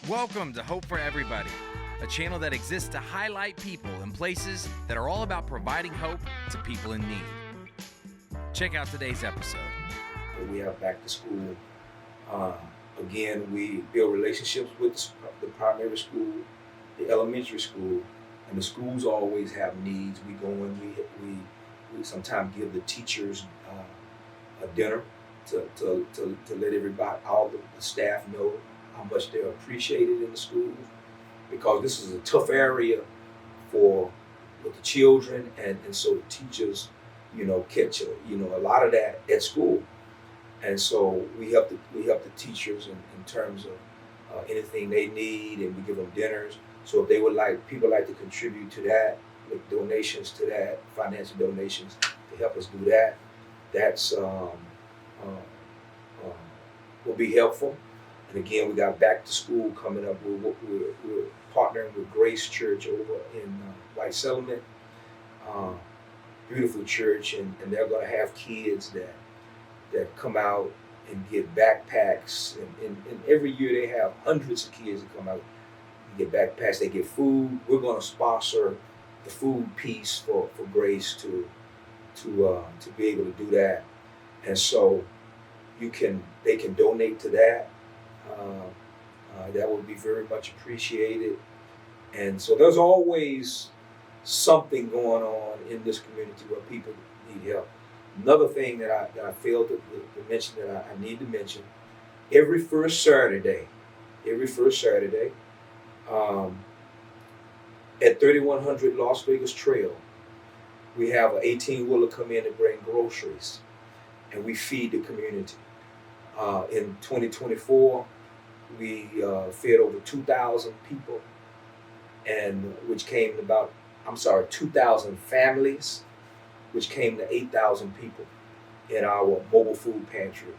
Welcome to Hope for Everybody, a channel that exists to highlight people and places that are all about providing hope to people in need. Check out today's episode. We have back to school. Again, we build relationships with the primary school, the elementary school, and the schools always have needs. We go in, we sometimes give the teachers a dinner to let everybody, all the staff know how much they're appreciated in the schools, because this is a tough area with the children, and so the teachers, catch a lot of that at school. And so we help the teachers in terms of anything they need, and we give them dinners. So if they would people like to contribute to that, with donations to that, financial donations to help us do that, that's will be helpful. And again, we got back to school coming up. We're partnering with Grace Church over in White Settlement. Beautiful church, and they're going to have kids that come out and get backpacks. And every year they have hundreds of kids that come out and get backpacks. They get food. We're going to sponsor the food piece for Grace to be able to do that. And so they can donate to that. That would be very much appreciated. And so there's always something going on in this community where people need help. Another thing that I failed to mention, that I need to mention, every first Saturday, at 3100 Las Vegas Trail, we have an 18-wheeler come in and bring groceries, and we feed the community. In 2024, we fed over 2,000 people, and 2,000 families, which came to 8,000 people in our Mobile Food Pantry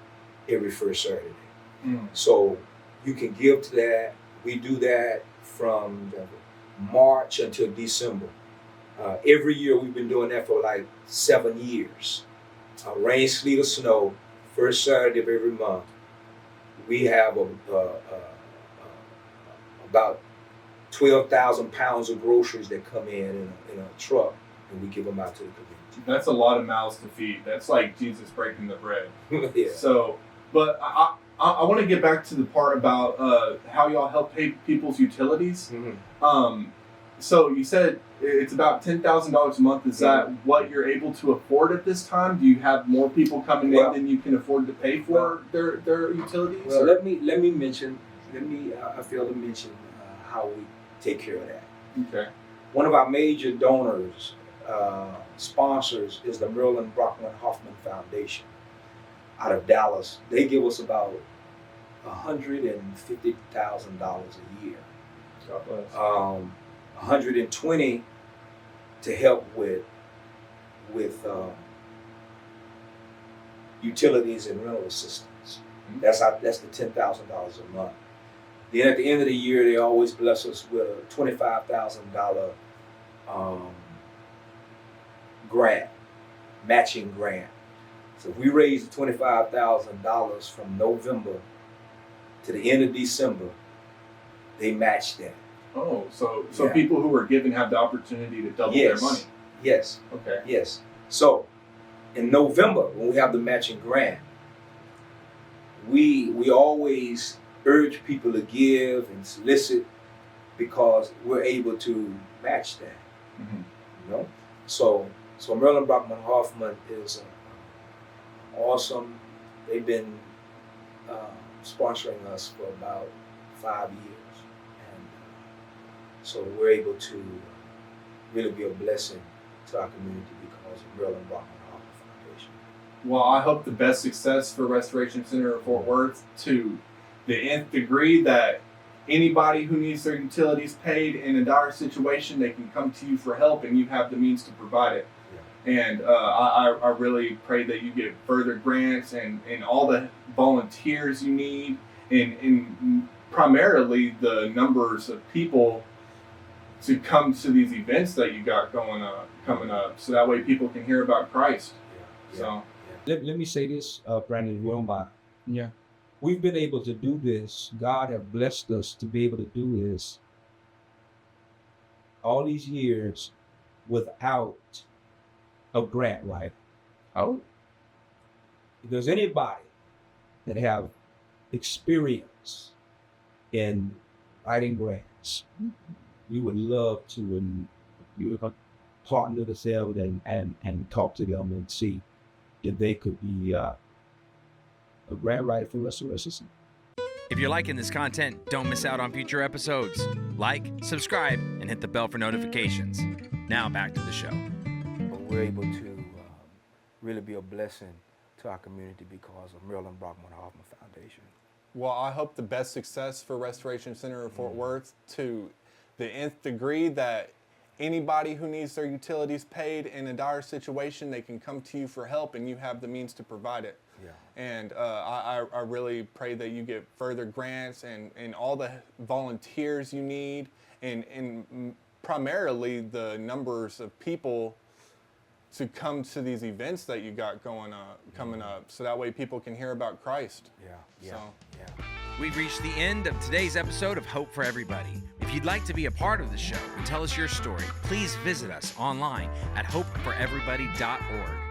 every first Saturday. So you can give to that. We do that from March until December. Every year we've been doing that for like 7 years. Rain, sleet, or snow, first Saturday of every month, we have about 12,000 pounds of groceries that come in a truck, and we give them out to the community. That's a lot of mouths to feed. That's like Jesus breaking the bread. Yeah. So, but I want to get back to the part about how y'all help pay people's utilities. Mm-hmm. So you said it's about $10,000 a month. Is that what you're able to afford at this time? Do you have more people coming in than you can afford to pay for their utilities? Well, let me mention. I failed to mention how we take care of that. Okay. One of our major donors, sponsors, is the Merlin Brockman Hoffman Foundation out of Dallas. They give us about $150,000 a year. God bless. 120 to help with utilities and rental assistance. Mm-hmm. That's the $10,000 a month. Then at the end of the year, they always bless us with a $25,000 grant, matching grant. So if we raise $25,000 from November to the end of December, they match that. Oh, so people who are giving have the opportunity to double their money. Yes. Okay. Yes. So in November, when we have the matching grant, we always urge people to give and solicit, because we're able to match that. Mm-hmm. So Merlin Brockman Hoffman is awesome. They've been sponsoring us for about 5 years. So we're able to really be a blessing to our community because of Merlin Brockman Hoffman Foundation. Well, I hope the best success for Restoration Center of Fort Worth, to the nth degree, that anybody who needs their utilities paid in a dire situation, they can come to you for help, and you have the means to provide it. Yeah. And I really pray that you get further grants and all the volunteers you need, and primarily the numbers of people to come to these events that you got coming up, so that way people can hear about Christ. Yeah. So let me say this, Brandon, if you don't mind. yeah, we've been able to do this. God have blessed us to be able to do this all these years without a grant writer. Oh, if there's anybody that have experience in writing grants, we would love to, and you would partner themselves and talk to them and see if they could be a grant writer for Restoration Center. If you're liking this content, don't miss out on future episodes. Like, subscribe, and hit the bell for notifications. Now back to the show. We're able to really be a blessing to our community because of Marilyn Brockman Hoffman Foundation. Well, I hope the best success for Restoration Center of Fort Worth to the nth degree, that anybody who needs their utilities paid in a dire situation, they can come to you for help and you have the means to provide it. Yeah. And I really pray that you get further grants and all the volunteers you need, and primarily the numbers of people to come to these events that you got coming up, so that way people can hear about Christ. Yeah. We've reached the end of today's episode of Hope for Everybody. If you'd like to be a part of the show and tell us your story, please visit us online at hopeforeverybody.org.